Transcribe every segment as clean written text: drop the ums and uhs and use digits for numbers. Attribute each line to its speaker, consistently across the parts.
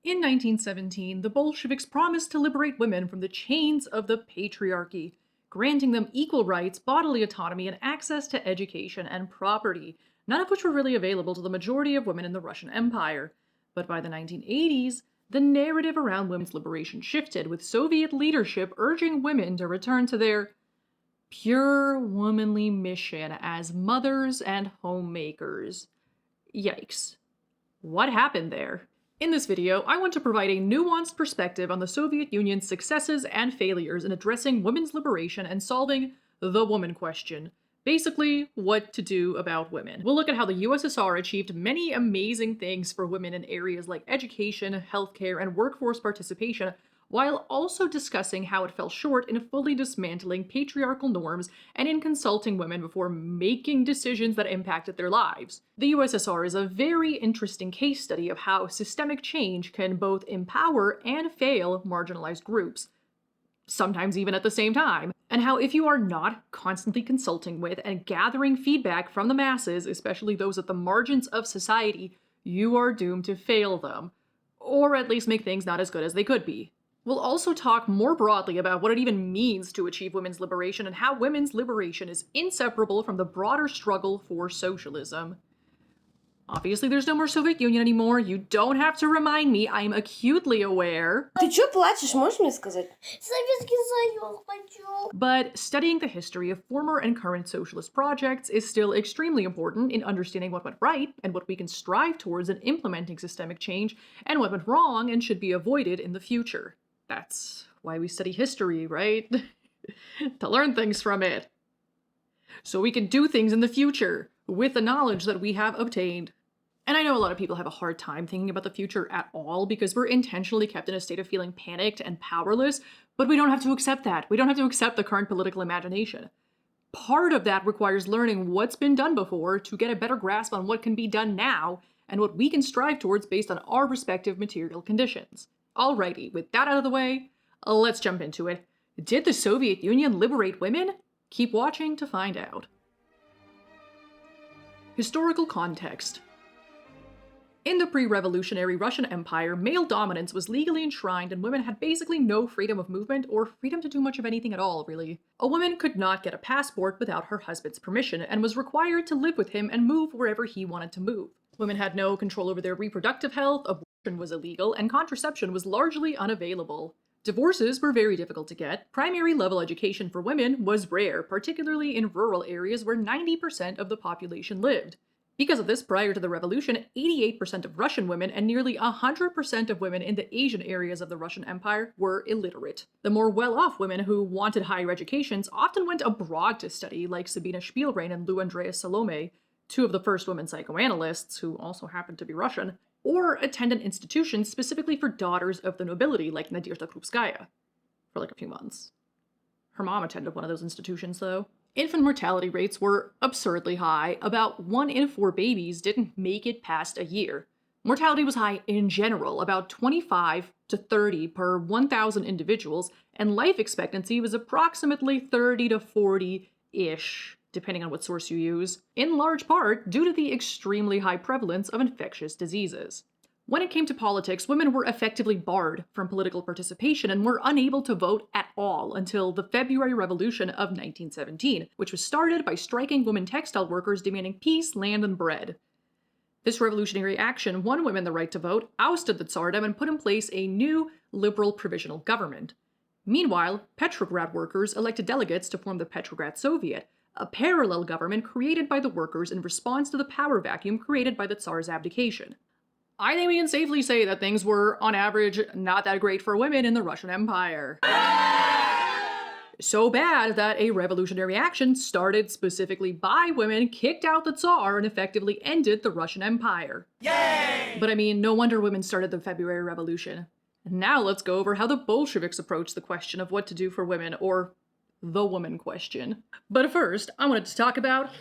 Speaker 1: In 1917, the Bolsheviks promised to liberate women from the chains of the patriarchy, granting them equal rights, bodily autonomy, and access to education and property, none of which were really available to the majority of women in the Russian Empire. But by the 1980s, the narrative around women's liberation shifted, with Soviet leadership urging women to return to their pure womanly mission as mothers and homemakers. Yikes. What happened there? In this video, I want to provide a nuanced perspective on the Soviet Union's successes and failures in addressing women's liberation and solving the woman question. Basically, what to do about women. We'll look at how the USSR achieved many amazing things for women in areas like education, healthcare, and workforce participation, while also discussing how it fell short in fully dismantling patriarchal norms and in consulting women before making decisions that impacted their lives. The USSR is a very interesting case study of how systemic change can both empower and fail marginalized groups, sometimes even at the same time, and how if you are not constantly consulting with and gathering feedback from the masses, especially those at the margins of society, you are doomed to fail them, or at least make things not as good as they could be. We'll also talk more broadly about what it even means to achieve women's liberation and how women's liberation is inseparable from the broader struggle for socialism. Obviously, there's no more Soviet Union anymore. You don't have to remind me. I'm acutely aware.
Speaker 2: Ты чё плачешь, можешь мне сказать?
Speaker 3: Советский Союз хочу.
Speaker 1: But studying the history of former and current socialist projects is still extremely important in understanding what went right and what we can strive towards in implementing systemic change, and what went wrong and should be avoided in the future. That's why we study history, right? To learn things from it. So we can do things in the future with the knowledge that we have obtained. And I know a lot of people have a hard time thinking about the future at all because we're intentionally kept in a state of feeling panicked and powerless, but we don't have to accept that. We don't have to accept the current political imagination. Part of that requires learning what's been done before to get a better grasp on what can be done now and what we can strive towards based on our respective material conditions. Alrighty, with that out of the way, let's jump into it. Did the Soviet Union liberate women? Keep watching to find out. Historical context. In the pre-revolutionary Russian Empire, male dominance was legally enshrined and women had basically no freedom of movement or freedom to do much of anything at all, really. A woman could not get a passport without her husband's permission and was required to live with him and move wherever he wanted to move. Women had no control over their reproductive health, abortion was illegal, and contraception was largely unavailable. Divorces were very difficult to get. Primary level education for women was rare, particularly in rural areas where 90% of the population lived. Because of this, prior to the revolution, 88% of Russian women and nearly 100% of women in the Asian areas of the Russian Empire were illiterate. The more well-off women who wanted higher educations often went abroad to study, like Sabina Spielrein and Lou Andreas Salome, two of the first women psychoanalysts, who also happened to be Russian, or attended institutions specifically for daughters of the nobility, like Nadezhda Krupskaya, for like a few months. Her mom attended one of those institutions, though. Infant mortality rates were absurdly high. About 1 in 4 babies didn't make it past a year. Mortality was high in general, about 25 to 30 per 1,000 individuals, and life expectancy was approximately 30 to 40-ish, depending on what source you use, in large part due to the extremely high prevalence of infectious diseases. When it came to politics, women were effectively barred from political participation and were unable to vote at all until the February Revolution of 1917, which was started by striking women textile workers demanding peace, land, and bread. This revolutionary action won women the right to vote, ousted the Tsardom, and put in place a new liberal provisional government. Meanwhile, Petrograd workers elected delegates to form the Petrograd Soviet, a parallel government created by the workers in response to the power vacuum created by the Tsar's abdication. I think we can safely say that things were, on average, not that great for women in the Russian Empire. So bad that a revolutionary action started specifically by women kicked out the Tsar and effectively ended the Russian Empire. Yay! But I mean, no wonder women started the February Revolution. Now let's go over how the Bolsheviks approached the question of what to do for women, or the woman question. But first, I wanted to talk about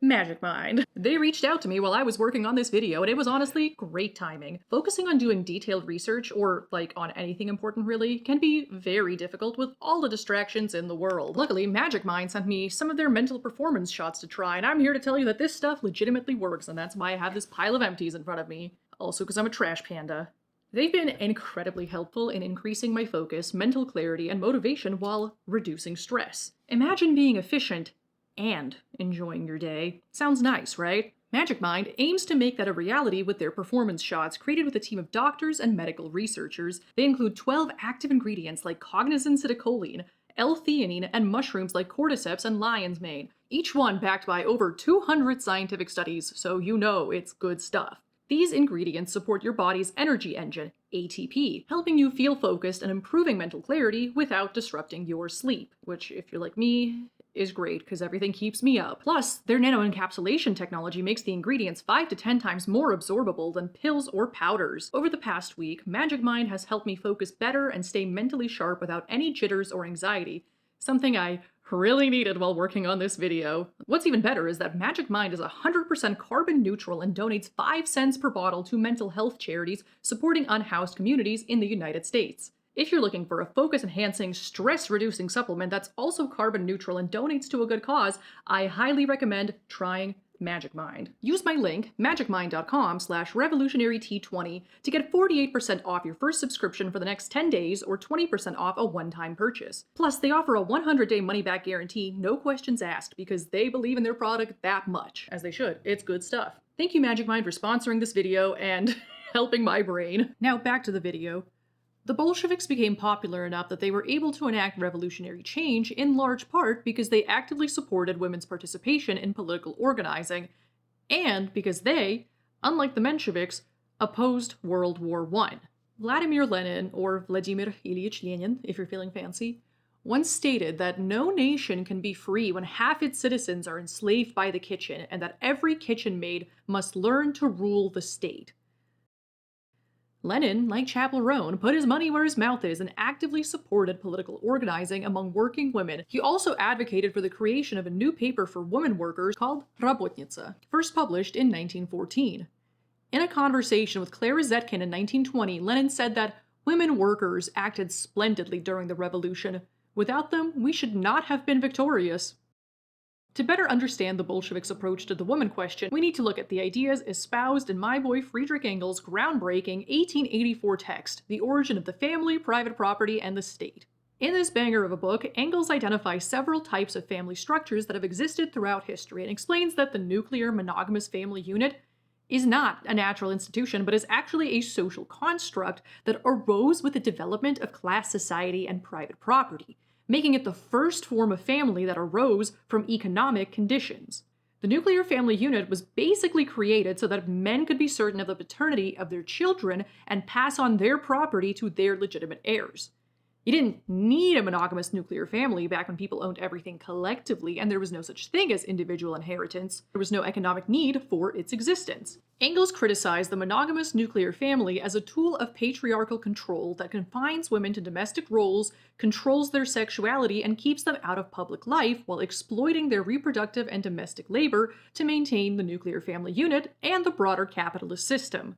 Speaker 1: Magic Mind. They reached out to me while I was working on this video, and it was honestly great timing. Focusing on doing detailed research, or like on anything important really, can be very difficult with all the distractions in the world. Luckily, Magic Mind sent me some of their mental performance shots to try, and I'm here to tell you that this stuff legitimately works, and that's why I have this pile of empties in front of me. Also because I'm a trash panda. They've been incredibly helpful in increasing my focus, mental clarity, and motivation while reducing stress. Imagine being efficient and enjoying your day. Sounds nice, right? Magic Mind aims to make that a reality with their performance shots created with a team of doctors and medical researchers. They include 12 active ingredients like cognizin-citicoline, L-theanine, and mushrooms like cordyceps and lion's mane, each one backed by over 200 scientific studies, so you know it's good stuff. These ingredients support your body's energy engine, ATP, helping you feel focused and improving mental clarity without disrupting your sleep, which, if you're like me, is great because everything keeps me up. Plus, their nanoencapsulation technology makes the ingredients 5 to 10 times more absorbable than pills or powders. Over the past week, Magic Mind has helped me focus better and stay mentally sharp without any jitters or anxiety, something I really needed while working on this video. What's even better is that Magic Mind is 100% carbon neutral and donates 5 cents per bottle to mental health charities supporting unhoused communities in the United States. If you're looking for a focus-enhancing, stress-reducing supplement that's also carbon neutral and donates to a good cause, I highly recommend trying Magic Mind. Use my link, magicmind.com/revolutionaryt20 to get 48% off your first subscription for the next 10 days or 20% off a one-time purchase. Plus, they offer a 100-day money-back guarantee, no questions asked, because they believe in their product that much. As they should. It's good stuff. Thank you, Magic Mind, for sponsoring this video and helping my brain. Now back to the video. The Bolsheviks became popular enough that they were able to enact revolutionary change in large part because they actively supported women's participation in political organizing, and because they, unlike the Mensheviks, opposed World War I. Vladimir Lenin, or Vladimir Ilyich Lenin if you're feeling fancy, once stated that no nation can be free when half its citizens are enslaved by the kitchen, and that every kitchen maid must learn to rule the state. Lenin, like Chappell Roan, put his money where his mouth is and actively supported political organizing among working women. He also advocated for the creation of a new paper for women workers called Rabotnitsa, first published in 1914. In a conversation with Clara Zetkin in 1920, Lenin said that women workers acted splendidly during the revolution. Without them, we should not have been victorious. To better understand the Bolsheviks' approach to the woman question, we need to look at the ideas espoused in my boy Friedrich Engels' groundbreaking 1884 text, The Origin of the Family, Private Property, and the State. In this banger of a book, Engels identifies several types of family structures that have existed throughout history and explains that the nuclear monogamous family unit is not a natural institution, but is actually a social construct that arose with the development of class society and private property, making it the first form of family that arose from economic conditions. The nuclear family unit was basically created so that men could be certain of the paternity of their children and pass on their property to their legitimate heirs. You didn't need a monogamous nuclear family back when people owned everything collectively and there was no such thing as individual inheritance. There was no economic need for its existence. Engels criticized the monogamous nuclear family as a tool of patriarchal control that confines women to domestic roles, controls their sexuality, and keeps them out of public life while exploiting their reproductive and domestic labor to maintain the nuclear family unit and the broader capitalist system.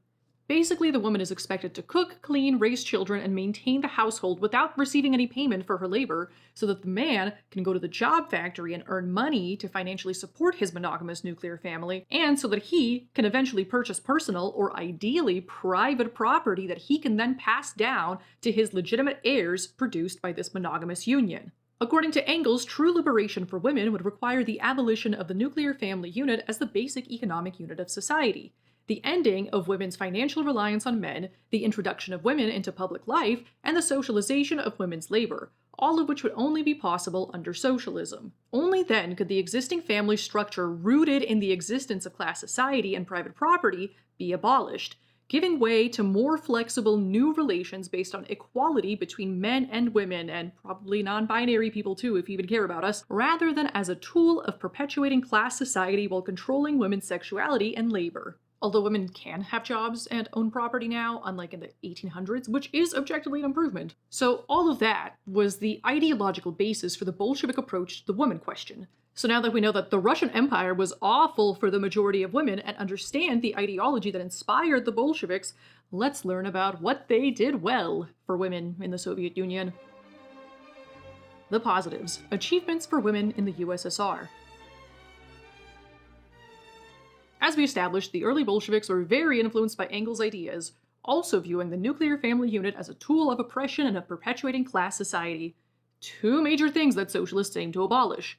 Speaker 1: Basically, the woman is expected to cook, clean, raise children, and maintain the household without receiving any payment for her labor, so that the man can go to the job factory and earn money to financially support his monogamous nuclear family, and so that he can eventually purchase personal, or ideally private property that he can then pass down to his legitimate heirs produced by this monogamous union. According to Engels, true liberation for women would require the abolition of the nuclear family unit as the basic economic unit of society, the ending of women's financial reliance on men, the introduction of women into public life, and the socialization of women's labor, all of which would only be possible under socialism. Only then could the existing family structure rooted in the existence of class society and private property be abolished, giving way to more flexible new relations based on equality between men and women, and probably non-binary people too if you even care about us, rather than as a tool of perpetuating class society while controlling women's sexuality and labor. Although women can have jobs and own property now, unlike in the 1800s, which is objectively an improvement. So all of that was the ideological basis for the Bolshevik approach to the woman question. So now that we know that the Russian Empire was awful for the majority of women and understand the ideology that inspired the Bolsheviks, let's learn about what they did well for women in the Soviet Union. The positives. Achievements for women in the USSR. As we established, the early Bolsheviks were very influenced by Engels' ideas, also viewing the nuclear family unit as a tool of oppression and of perpetuating class society. Two major things that socialists aim to abolish.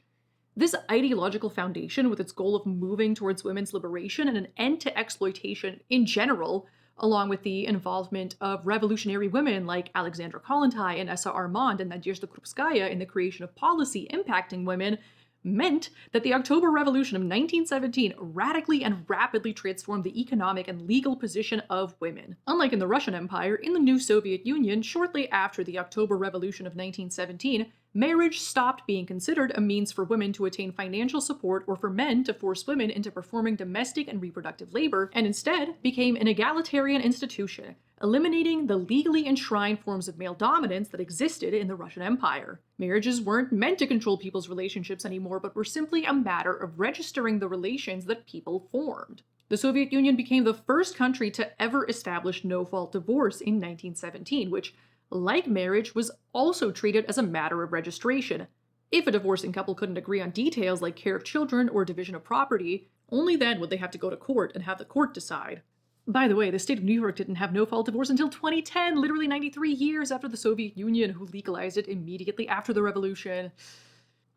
Speaker 1: This ideological foundation, with its goal of moving towards women's liberation and an end to exploitation in general, along with the involvement of revolutionary women like Alexandra Kollontai and Essa Armand and Nadezhda Krupskaya in the creation of policy impacting women, meant that the October Revolution of 1917 radically and rapidly transformed the economic and legal position of women. Unlike in the Russian Empire, in the new Soviet Union, shortly after the October Revolution of 1917, marriage stopped being considered a means for women to attain financial support or for men to force women into performing domestic and reproductive labor, and instead became an egalitarian institution, eliminating the legally enshrined forms of male dominance that existed in the Russian Empire. Marriages weren't meant to control people's relationships anymore, but were simply a matter of registering the relations that people formed. The Soviet Union became the first country to ever establish no-fault divorce in 1917, which, like marriage, was also treated as a matter of registration. If a divorcing couple couldn't agree on details like care of children or division of property, only then would they have to go to court and have the court decide. By the way, the state of New York didn't have no-fault divorce until 2010, literally 93 years after the Soviet Union, who legalized it immediately after the revolution.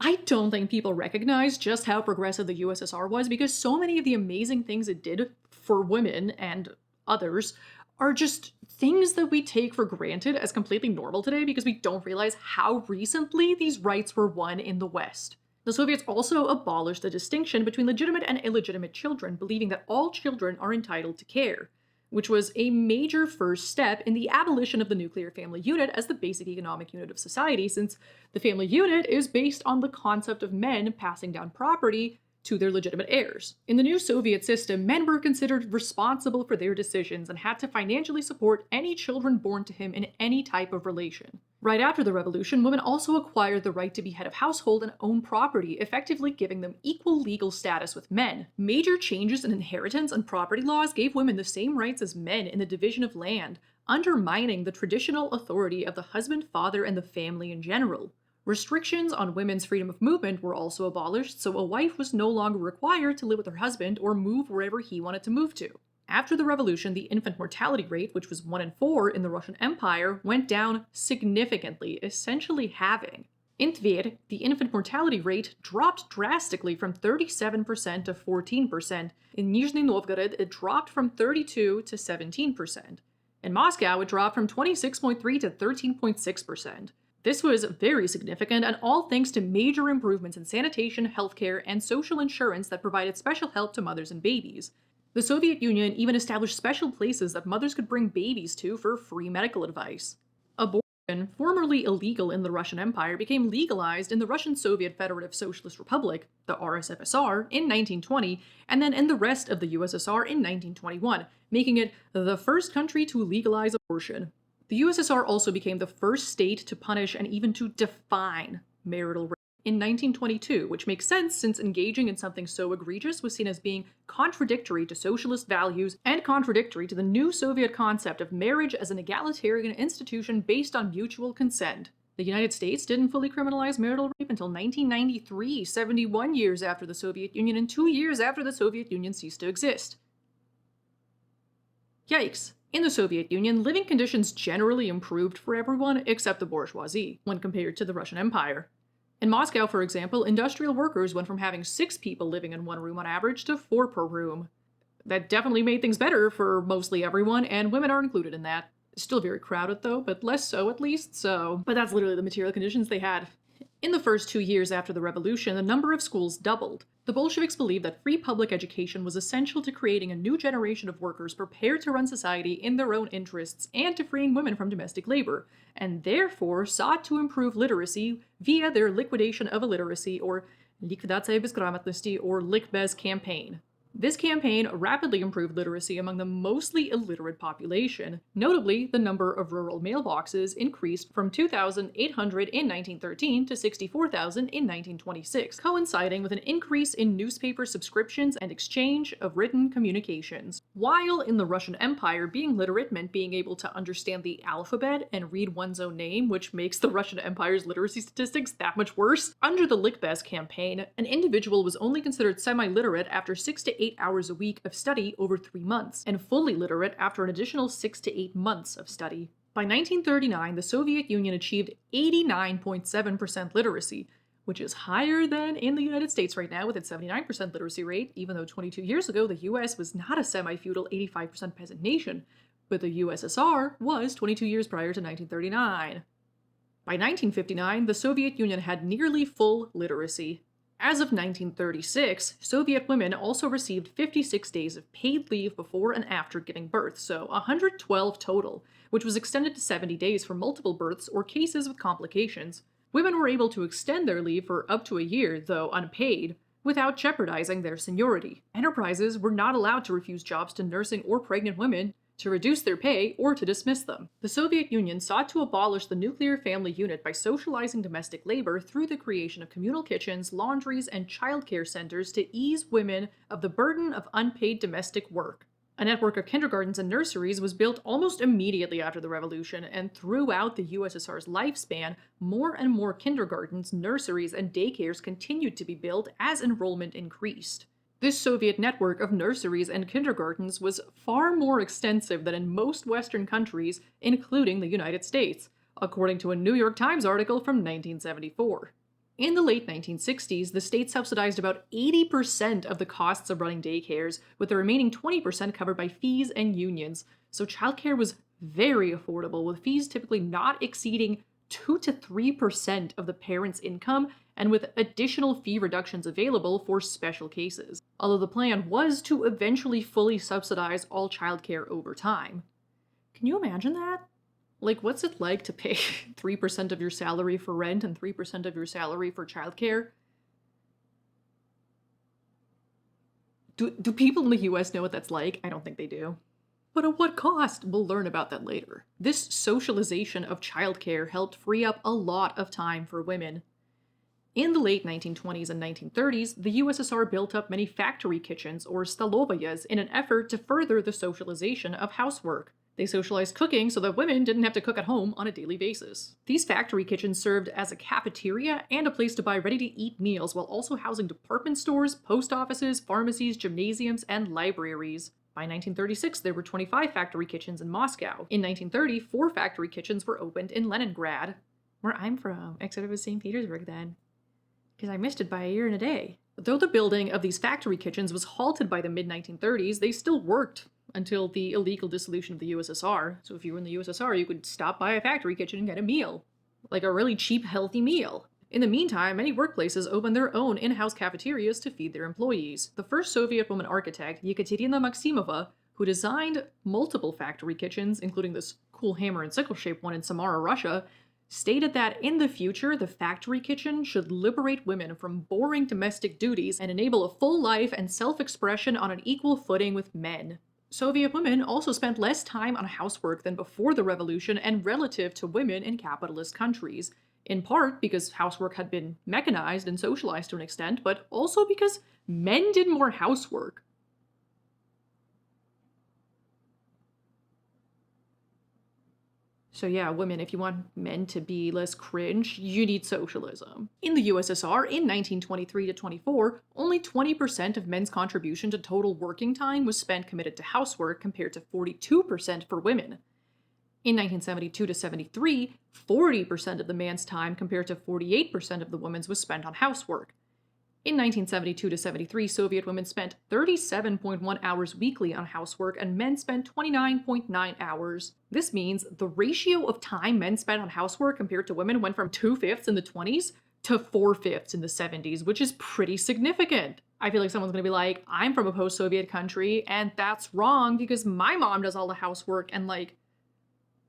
Speaker 1: I don't think people recognize just how progressive the USSR was, because so many of the amazing things it did for women and others are just things that we take for granted as completely normal today because we don't realize how recently these rights were won in the West. The Soviets also abolished the distinction between legitimate and illegitimate children, believing that all children are entitled to care, which was a major first step in the abolition of the nuclear family unit as the basic economic unit of society, since the family unit is based on the concept of men passing down property to their legitimate heirs. In the new Soviet system, men were considered responsible for their decisions and had to financially support any children born to him in any type of relation. Right after the revolution, women also acquired the right to be head of household and own property, effectively giving them equal legal status with men. Major changes in inheritance and property laws gave women the same rights as men in the division of land, undermining the traditional authority of the husband, father, and the family in general. Restrictions on women's freedom of movement were also abolished, so a wife was no longer required to live with her husband or move wherever he wanted to move to. After the revolution, the infant mortality rate, which was 1 in 4 in the Russian Empire, went down significantly, essentially halving. In Tver, the infant mortality rate dropped drastically from 37% to 14%. In Nizhny Novgorod, it dropped from 32% to 17%. In Moscow, it dropped from 26.3% to 13.6%. This was very significant, and all thanks to major improvements in sanitation, healthcare, and social insurance that provided special help to mothers and babies. The Soviet Union even established special places that mothers could bring babies to for free medical advice. Abortion, formerly illegal in the Russian Empire, became legalized in the Russian Soviet Federative Socialist Republic, the RSFSR, in 1920, and then in the rest of the USSR in 1921, making it the first country to legalize abortion. The USSR also became the first state to punish and even to define marital rape in 1922, which makes sense since engaging in something so egregious was seen as being contradictory to socialist values and contradictory to the new Soviet concept of marriage as an egalitarian institution based on mutual consent. The United States didn't fully criminalize marital rape until 1993, 71 years after the Soviet Union and 2 years after the Soviet Union ceased to exist. Yikes. In the Soviet Union, living conditions generally improved for everyone except the bourgeoisie, when compared to the Russian Empire. In Moscow, for example, industrial workers went from having 6 people living in one room on average to 4 per room. That definitely made things better for mostly everyone, and women are included in that. It's still very crowded though, but less so at least, so. But that's literally the material conditions they had. In the first 2 years after the revolution, the number of schools doubled. The Bolsheviks believed that free public education was essential to creating a new generation of workers prepared to run society in their own interests and to freeing women from domestic labor, and therefore sought to improve literacy via their liquidation of illiteracy, or Likvidatsiya безграмотности, or Lickbez campaign. This campaign rapidly improved literacy among the mostly illiterate population. Notably, the number of rural mailboxes increased from 2,800 in 1913 to 64,000 in 1926, coinciding with an increase in newspaper subscriptions and exchange of written communications. While in the Russian Empire, being literate meant being able to understand the alphabet and read one's own name, which makes the Russian Empire's literacy statistics that much worse. Under the Lickbez campaign, an individual was only considered semi-literate after 6 to to 8 hours a week of study over 3 months, and fully literate after an additional 6 to 8 months of study. By 1939, the Soviet Union achieved 89.7% literacy, which is higher than in the United States right now with its 79% literacy rate, even though 22 years ago the US was not a semi-feudal 85% peasant nation, but the USSR was 22 years prior to 1939. By 1959, the Soviet Union had nearly full literacy. As of 1936, Soviet women also received 56 days of paid leave before and after giving birth, so 112 total, which was extended to 70 days for multiple births or cases with complications. Women were able to extend their leave for up to a year, though unpaid, without jeopardizing their seniority. Enterprises were not allowed to refuse jobs to nursing or pregnant women, to reduce their pay, or to dismiss them. The Soviet Union sought to abolish the nuclear family unit by socializing domestic labor through the creation of communal kitchens, laundries, and childcare centers to ease women of the burden of unpaid domestic work. A network of kindergartens and nurseries was built almost immediately after the revolution, and throughout the USSR's lifespan, more and more kindergartens, nurseries, and daycares continued to be built as enrollment increased. This Soviet network of nurseries and kindergartens was far more extensive than in most Western countries, including the United States, according to a New York Times article from 1974. In the late 1960s, the state subsidized about 80% of the costs of running daycares, with the remaining 20% covered by fees and unions, so childcare was very affordable, with fees typically not exceeding 2 to 3% of the parent's income, and with additional fee reductions available for special cases, although the plan was to eventually fully subsidize all childcare over time. Can you imagine that? Like, what's it like to pay 3% of your salary for rent and 3% of your salary for childcare? Do people in the US know what that's like? I don't think they do. But at what cost? We'll learn about that later. This socialization of childcare helped free up a lot of time for women. In the late 1920s and 1930s, the USSR built up many factory kitchens, or stolovayas, in an effort to further the socialization of housework. They socialized cooking so that women didn't have to cook at home on a daily basis. These factory kitchens served as a cafeteria and a place to buy ready-to-eat meals, while also housing department stores, post offices, pharmacies, gymnasiums, and libraries. By 1936, there were 25 factory kitchens in Moscow. In 1930, 4 factory kitchens were opened in Leningrad, where I'm from, except it was St. Petersburg then, because I missed it by a year and a day. Though the building of these factory kitchens was halted by the mid-1930s, they still worked until the illegal dissolution of the USSR. So if you were in the USSR, you could stop by a factory kitchen and get a meal. Like a really cheap, healthy meal. In the meantime, many workplaces opened their own in-house cafeterias to feed their employees. The first Soviet woman architect, Yekaterina Maximova, who designed multiple factory kitchens, including this cool hammer and sickle-shaped one in Samara, Russia, stated that in the future, the factory kitchen should liberate women from boring domestic duties and enable a full life and self-expression on an equal footing with men. Soviet women also spent less time on housework than before the revolution and relative to women in capitalist countries, in part because housework had been mechanized and socialized to an extent, but also because men did more housework. So yeah, women, if you want men to be less cringe, you need socialism. In the USSR, in 1923 to 24, only 20% of men's contribution to total working time was spent committed to housework compared to 42% for women. In 1972 to 73, 40% of the man's time compared to 48% of the woman's was spent on housework. In 1972 to 73, Soviet women spent 37.1 hours weekly on housework and men spent 29.9 hours. This means the ratio of time men spent on housework compared to women went from 2/5 in the 20s to 4/5 in the 70s, which is pretty significant. I feel like someone's gonna be like, I'm from a post-Soviet country, and that's wrong because my mom does all the housework, and like,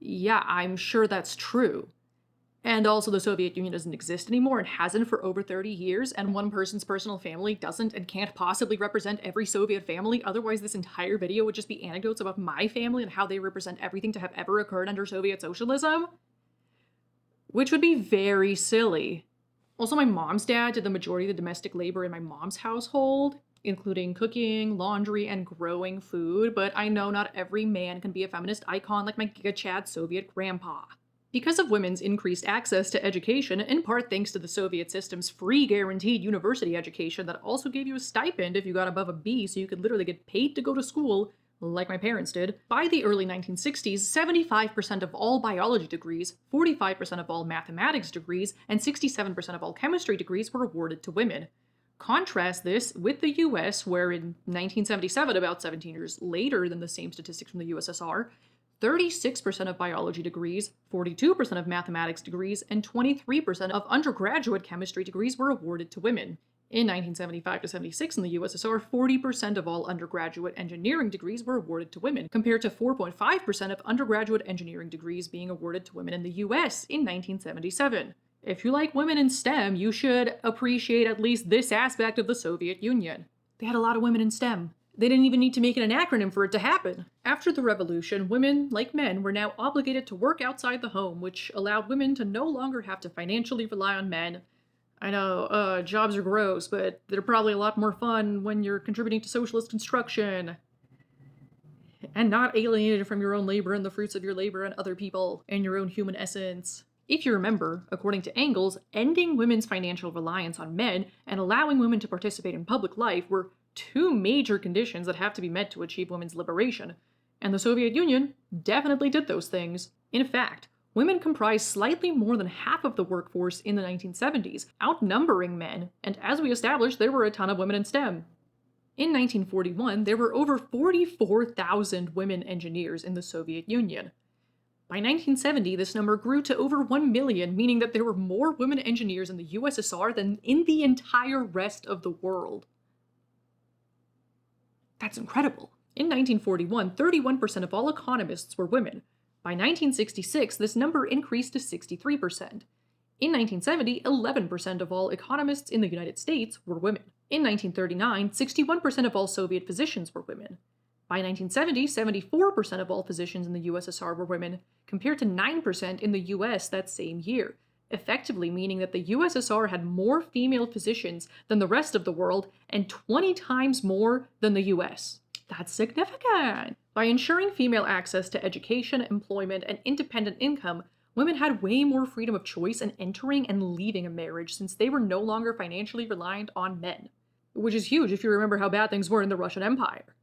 Speaker 1: yeah, I'm sure that's true. And also the Soviet Union doesn't exist anymore and hasn't for over 30 years, and one person's personal family doesn't and can't possibly represent every Soviet family, otherwise this entire video would just be anecdotes about my family and how they represent everything to have ever occurred under Soviet socialism. Which would be very silly. Also, my mom's dad did the majority of the domestic labor in my mom's household, including cooking, laundry, and growing food, but I know not every man can be a feminist icon like my Giga Chad Soviet grandpa. Because of women's increased access to education, in part thanks to the Soviet system's free guaranteed university education that also gave you a stipend if you got above a B so you could literally get paid to go to school, like my parents did, by the early 1960s, 75% of all biology degrees, 45% of all mathematics degrees, and 67% of all chemistry degrees were awarded to women. Contrast this with the US, where in 1977, about 17 years later than the same statistics from the USSR, 36% of biology degrees, 42% of mathematics degrees, and 23% of undergraduate chemistry degrees were awarded to women. In 1975 to 76 in the USSR, 40% of all undergraduate engineering degrees were awarded to women, compared to 4.5% of undergraduate engineering degrees being awarded to women in the US in 1977. If you like women in STEM, you should appreciate at least this aspect of the Soviet Union. They had a lot of women in STEM. They didn't even need to make it an acronym for it to happen. After the revolution, women, like men, were now obligated to work outside the home, which allowed women to no longer have to financially rely on men. I know, jobs are gross, but they're probably a lot more fun when you're contributing to socialist construction. And not alienated from your own labor and the fruits of your labor and other people and your own human essence. If you remember, according to Engels, ending women's financial reliance on men and allowing women to participate in public life were two major conditions that have to be met to achieve women's liberation, and the Soviet Union definitely did those things. In fact, women comprised slightly more than half of the workforce in the 1970s, outnumbering men, and as we established, there were a ton of women in STEM. In 1941, there were over 44,000 women engineers in the Soviet Union. By 1970, this number grew to over 1 million, meaning that there were more women engineers in the USSR than in the entire rest of the world. That's incredible. In 1941, 31% of all economists were women. By 1966, this number increased to 63%. In 1970, 11% of all economists in the United States were women. In 1939, 61% of all Soviet physicians were women. By 1970, 74% of all physicians in the USSR were women, compared to 9% in the US that same year, effectively meaning that the USSR had more female physicians than the rest of the world and 20 times more than the US. That's significant. By ensuring female access to education, employment, and independent income, women had way more freedom of choice in entering and leaving a marriage since they were no longer financially reliant on men. Which is huge if you remember how bad things were in the Russian Empire.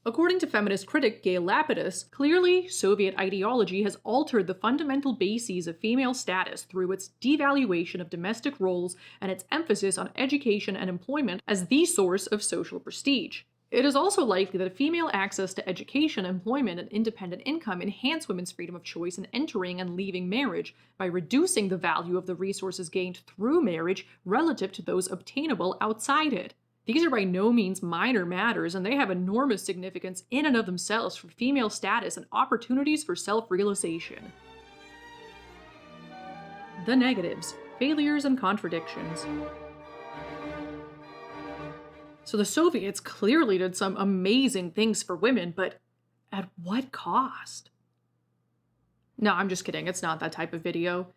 Speaker 1: According to feminist critic Gail Lapidus, clearly Soviet ideology has altered the fundamental bases of female status through its devaluation of domestic roles and its emphasis on education and employment as the source of social prestige. It is also likely that female access to education, employment, and independent income enhance women's freedom of choice in entering and leaving marriage by reducing the value of the resources gained through marriage relative to those obtainable outside it. These are by no means minor matters, and they have enormous significance in and of themselves for female status and opportunities for self-realization. The negatives, failures, and contradictions. So the Soviets clearly did some amazing things for women, but at what cost? No, I'm just kidding. It's not that type of video.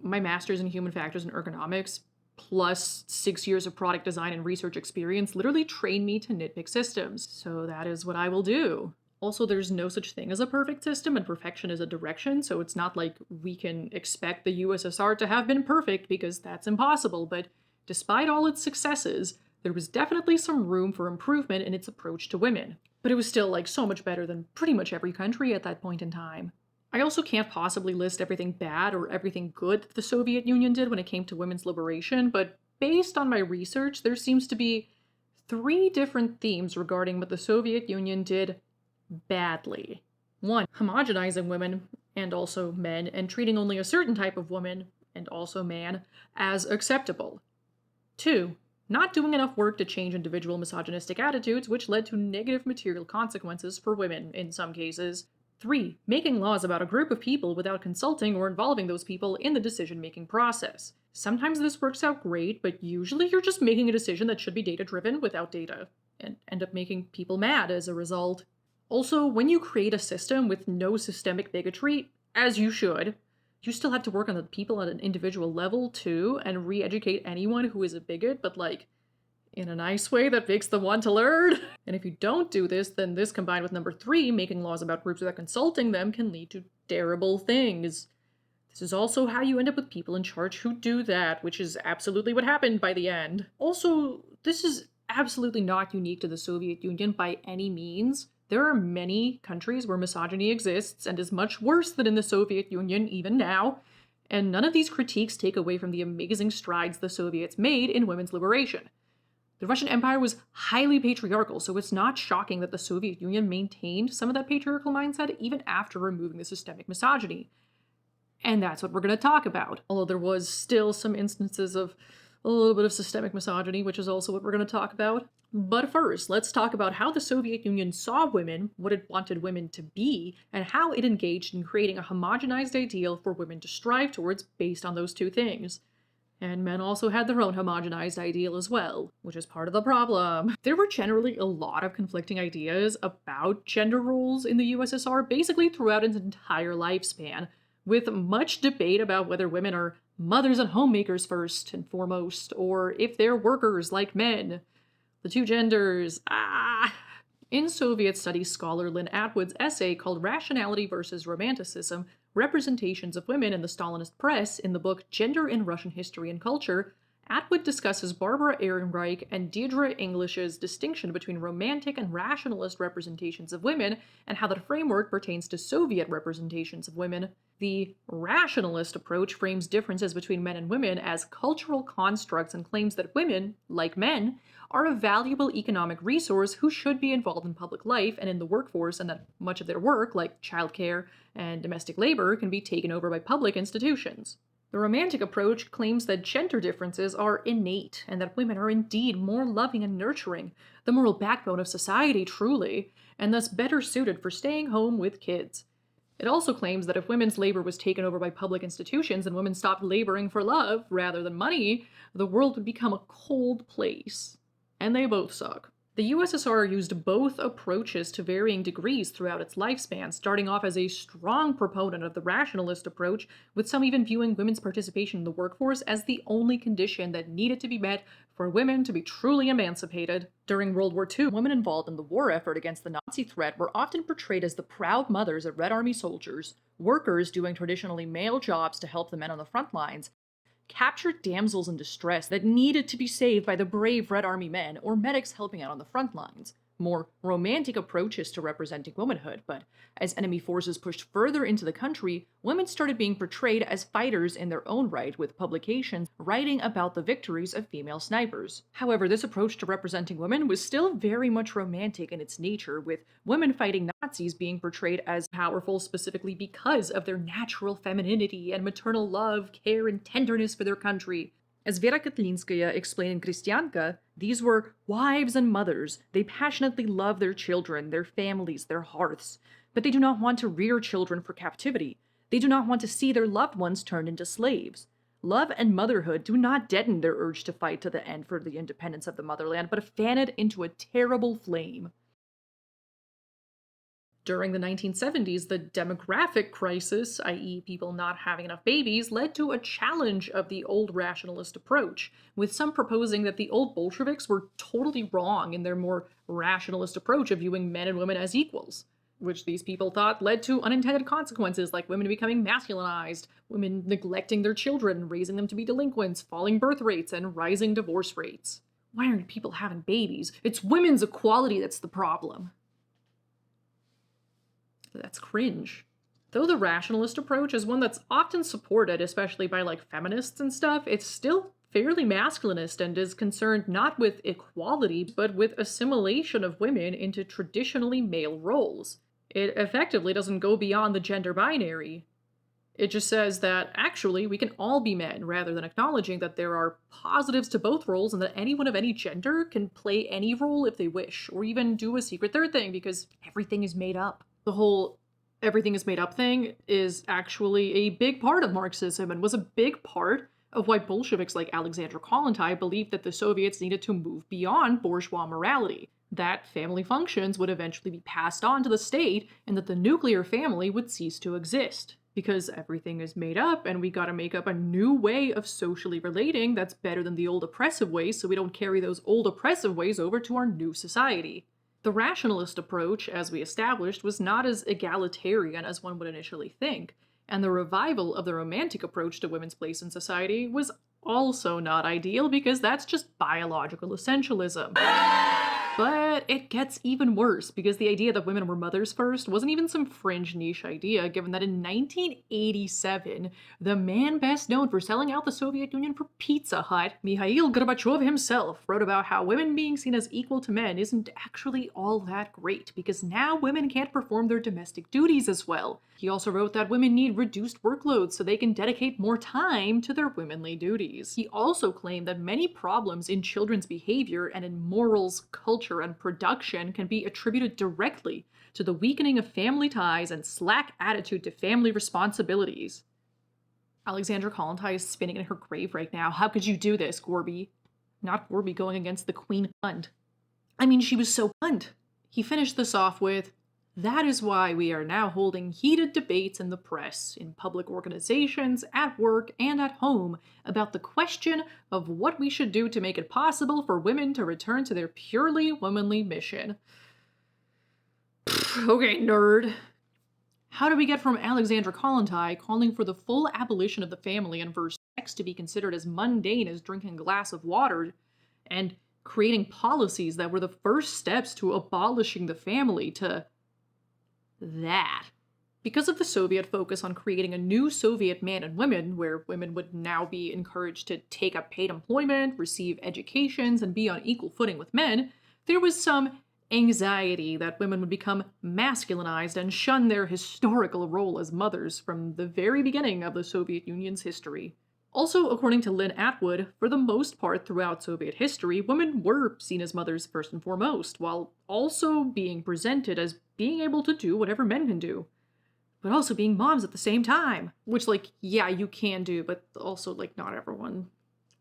Speaker 1: My master's in human factors and ergonomics, plus 6 years of product design and research experience, literally trained me to nitpick systems. So that is what I will do. Also, there's no such thing as a perfect system, and perfection is a direction, so it's not like we can expect the USSR to have been perfect, because that's impossible. But despite all its successes, there was definitely some room for improvement in its approach to women. But it was still, like, so much better than pretty much every country at that point in time. I also can't possibly list everything bad or everything good that the Soviet Union did when it came to women's liberation, but based on my research, there seems to be 3 different themes regarding what the Soviet Union did badly. 1. Homogenizing women, and also men, and treating only a certain type of woman, and also man, as acceptable. 2. Not doing enough work to change individual misogynistic attitudes, which led to negative material consequences for women in some cases. 3. Making laws about a group of people without consulting or involving those people in the decision-making process. Sometimes this works out great, but usually you're just making a decision that should be data-driven without data, and end up making people mad as a result. Also, when you create a system with no systemic bigotry, as you should, you still have to work on the people at an individual level too, and re-educate anyone who is a bigot, but like, in a nice way that makes them want to learn. And if you don't do this, then this combined with number 3, making laws about groups without consulting them, can lead to terrible things. This is also how you end up with people in charge who do that, which is absolutely what happened by the end. Also, this is absolutely not unique to the Soviet Union by any means. There are many countries where misogyny exists and is much worse than in the Soviet Union even now, and none of these critiques take away from the amazing strides the Soviets made in women's liberation. The Russian Empire was highly patriarchal, so it's not shocking that the Soviet Union maintained some of that patriarchal mindset even after removing the systemic misogyny. And that's what we're going to talk about. Although there was still some instances of a little bit of systemic misogyny, which is also what we're going to talk about. But first, let's talk about how the Soviet Union saw women, what it wanted women to be, and how it engaged in creating a homogenized ideal for women to strive towards based on those two things. And men also had their own homogenized ideal as well, which is part of the problem. There were generally a lot of conflicting ideas about gender roles in the USSR basically throughout its entire lifespan, with much debate about whether women are mothers and homemakers first and foremost, or if they're workers like men. The two genders, In Soviet studies scholar Lynn Atwood's essay called Rationality versus Romanticism, Representations of Women in the Stalinist Press in the book Gender in Russian History and Culture, Atwood discusses Barbara Ehrenreich and Deirdre English's distinction between romantic and rationalist representations of women and how that framework pertains to Soviet representations of women. The rationalist approach frames differences between men and women as cultural constructs and claims that women, like men, are a valuable economic resource who should be involved in public life and in the workforce, and that much of their work, like childcare and domestic labor, can be taken over by public institutions. The romantic approach claims that gender differences are innate and that women are indeed more loving and nurturing, the moral backbone of society truly, and thus better suited for staying home with kids. It also claims that if women's labor was taken over by public institutions and women stopped laboring for love rather than money, the world would become a cold place. And they both suck. The USSR used both approaches to varying degrees throughout its lifespan, starting off as a strong proponent of the rationalist approach, with some even viewing women's participation in the workforce as the only condition that needed to be met for women to be truly emancipated. During World War II, women involved in the war effort against the Nazi threat were often portrayed as the proud mothers of Red Army soldiers, workers doing traditionally male jobs to help the men on the front lines, captured damsels in distress that needed to be saved by the brave Red Army men or medics helping out on the front lines. More romantic approaches to representing womanhood, but as enemy forces pushed further into the country, women started being portrayed as fighters in their own right, with publications writing about the victories of female snipers. However, this approach to representing women was still very much romantic in its nature, with women fighting Nazis being portrayed as powerful specifically because of their natural femininity and maternal love, care, and tenderness for their country. As Vera Kotlinskaya explained in Kristyanka, these were wives and mothers. They passionately love their children, their families, their hearths, but they do not want to rear children for captivity. They do not want to see their loved ones turned into slaves. Love and motherhood do not deaden their urge to fight to the end for the independence of the motherland, but fan it into a terrible flame. During the 1970s, the demographic crisis, i.e. people not having enough babies, led to a challenge of the old rationalist approach, with some proposing that the old Bolsheviks were totally wrong in their more rationalist approach of viewing men and women as equals, which these people thought led to unintended consequences like women becoming masculinized, women neglecting their children, raising them to be delinquents, falling birth rates, and rising divorce rates. Why aren't people having babies? It's women's equality that's the problem. That's cringe. Though the rationalist approach is one that's often supported, especially by feminists and stuff, it's still fairly masculinist and is concerned not with equality, but with assimilation of women into traditionally male roles. It effectively doesn't go beyond the gender binary. It just says that, actually, we can all be men, rather than acknowledging that there are positives to both roles and that anyone of any gender can play any role if they wish, or even do a secret third thing, because everything is made up. The whole everything is made up thing is actually a big part of Marxism and was a big part of why Bolsheviks like Alexander Kollontai believed that the Soviets needed to move beyond bourgeois morality, that family functions would eventually be passed on to the state, and that the nuclear family would cease to exist. Because everything is made up and we gotta make up a new way of socially relating that's better than the old oppressive ways so we don't carry those old oppressive ways over to our new society. The rationalist approach, as we established, was not as egalitarian as one would initially think, And the revival of the romantic approach to women's place in society was also not ideal because that's just biological essentialism. But it gets even worse because the idea that women were mothers first wasn't even some fringe niche idea, given that in 1987, the man best known for selling out the Soviet Union for Pizza Hut, Mikhail Gorbachev himself, wrote about how women being seen as equal to men isn't actually all that great because now women can't perform their domestic duties as well. He also wrote that women need reduced workloads so they can dedicate more time to their womanly duties. He also claimed that many problems in children's behavior and in morals, culture, and production can be attributed directly to the weakening of family ties and slack attitude to family responsibilities. Alexandra Kollontai is spinning in her grave right now. How could you do this, Gorby? Not Gorby going against the Queen cunt. I mean, she was so cunt. He finished this off with, "That is why we are now holding heated debates in the press, in public organizations, at work, and at home about the question of what we should do to make it possible for women to return to their purely womanly mission." Okay, nerd. How do we get from Alexandra Kollontai calling for the full abolition of the family and for sex to be considered as mundane as drinking a glass of water, and creating policies that were the first steps to abolishing the family, to that? Because of the Soviet focus on creating a new Soviet man and women, where women would now be encouraged to take up paid employment, receive educations, and be on equal footing with men, there was some anxiety that women would become masculinized and shun their historical role as mothers from the very beginning of the Soviet Union's history. Also, according to Lynn Atwood, for the most part throughout Soviet history, women were seen as mothers first and foremost, while also being presented as being able to do whatever men can do, but also being moms at the same time. Which, yeah, you can do, but also, not everyone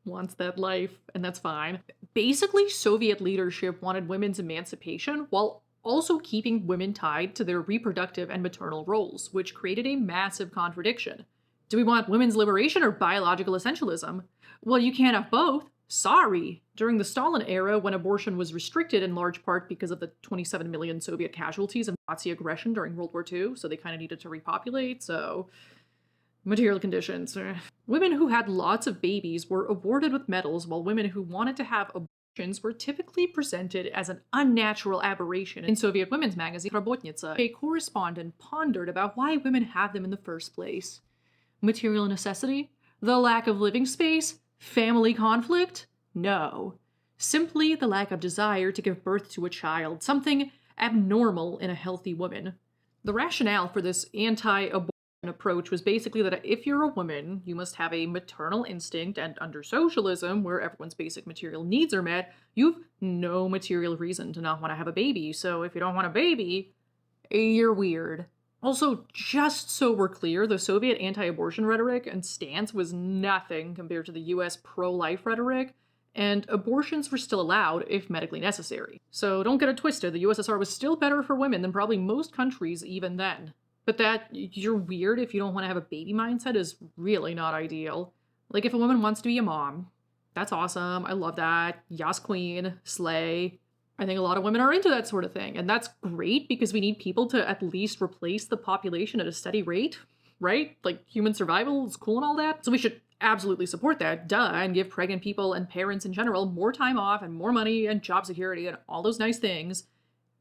Speaker 1: wants that life, and that's fine. Basically, Soviet leadership wanted women's emancipation while also keeping women tied to their reproductive and maternal roles, which created a massive contradiction. Do we want women's liberation or biological essentialism? Well, you can't have both. Sorry. During the Stalin era, when abortion was restricted in large part because of the 27 million Soviet casualties of Nazi aggression during World War II, so they kind of needed to repopulate, so material conditions. Women who had lots of babies were awarded with medals, while women who wanted to have abortions were typically presented as an unnatural aberration. In Soviet women's magazine Rabotnitsa, a correspondent pondered about why women have them in the first place. Material necessity? The lack of living space? Family conflict? No. Simply the lack of desire to give birth to a child, something abnormal in a healthy woman. The rationale for this anti-abortion approach was basically that if you're a woman, you must have a maternal instinct, and under socialism, where everyone's basic material needs are met, you've no material reason to not want to have a baby. So if you don't want a baby, you're weird. Also, just so we're clear, the Soviet anti-abortion rhetoric and stance was nothing compared to the US pro-life rhetoric, and abortions were still allowed if medically necessary. So don't get it twisted, the USSR was still better for women than probably most countries even then. But that you're weird if you don't want to have a baby mindset is really not ideal. If a woman wants to be a mom, that's awesome, I love that, yas queen, slay. I think a lot of women are into that sort of thing, and that's great because we need people to at least replace the population at a steady rate, right? Human survival is cool and all that, so we should absolutely support that, duh, and give pregnant people and parents in general more time off and more money and job security and all those nice things.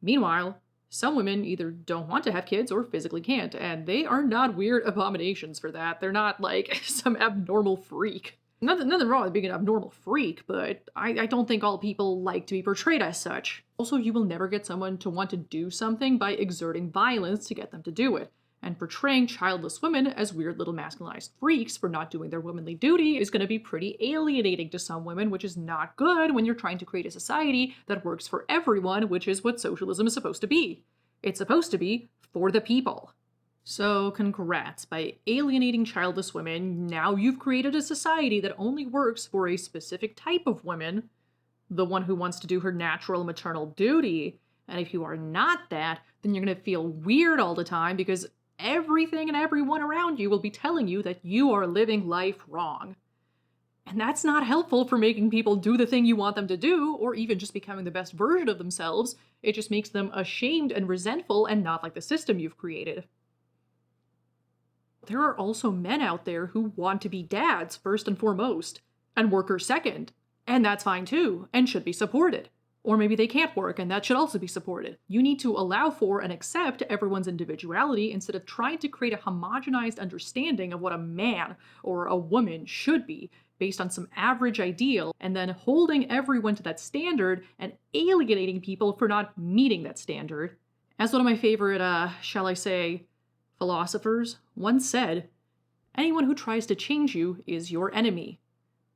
Speaker 1: Meanwhile, some women either don't want to have kids or physically can't, and they are not weird abominations for that. They're not some abnormal freak. Nothing wrong with being an abnormal freak, but I don't think all people like to be portrayed as such. Also, you will never get someone to want to do something by exerting violence to get them to do it. And portraying childless women as weird little masculinized freaks for not doing their womanly duty is going to be pretty alienating to some women, which is not good when you're trying to create a society that works for everyone, which is what socialism is supposed to be. It's supposed to be for the people. So congrats, by alienating childless women, now you've created a society that only works for a specific type of woman, the one who wants to do her natural maternal duty, and if you are not that, then you're going to feel weird all the time because everything and everyone around you will be telling you that you are living life wrong. And that's not helpful for making people do the thing you want them to do, or even just becoming the best version of themselves. It just makes them ashamed and resentful and not like the system you've created. there are also men out there who want to be dads first and foremost, and workers second. And that's fine too, and should be supported. Or maybe they can't work, and that should also be supported. You need to allow for and accept everyone's individuality instead of trying to create a homogenized understanding of what a man or a woman should be based on some average ideal, and then holding everyone to that standard and alienating people for not meeting that standard. As one of my favorite, shall I say, philosophers once said, anyone who tries to change you is your enemy.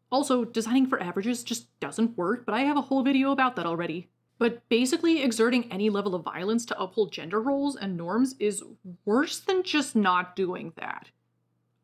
Speaker 1: Also, designing for averages just doesn't work, but I have a whole video about that already. But basically, exerting any level of violence to uphold gender roles and norms is worse than just not doing that.